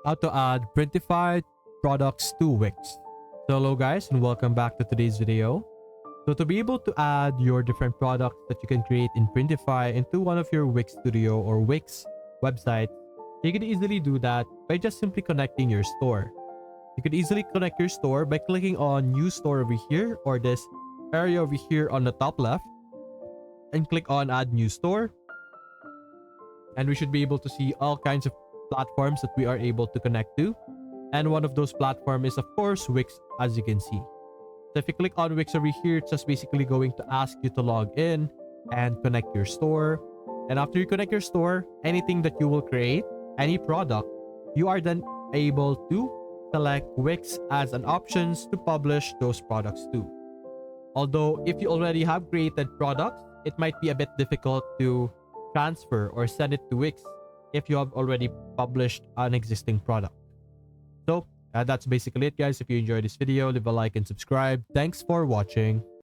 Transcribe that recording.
how to add Printify products to Wix. So hello guys and welcome back to today's video. So to be able to add your different products that you can create in Printify into one of your Wix Studio or Wix website, you can easily do that by just simply connecting your store. You could easily connect your store by clicking on New Store over here or this area over here on the top left and click on Add New Store. And we should be able to see all kinds of platforms that we are able to connect to. And one of those platforms is of course Wix, as you can see. So if you click on Wix over here, it's just basically going to ask you to log in and connect your store. And after you connect your store, anything that you will create, any product, you are then able to select Wix as an options to publish those products to. Although if you already have created products, it might be a bit difficult to transfer or send it to Wix if you have already published an existing product. So that's basically it guys. If you enjoyed this video, leave a like and subscribe. Thanks for watching.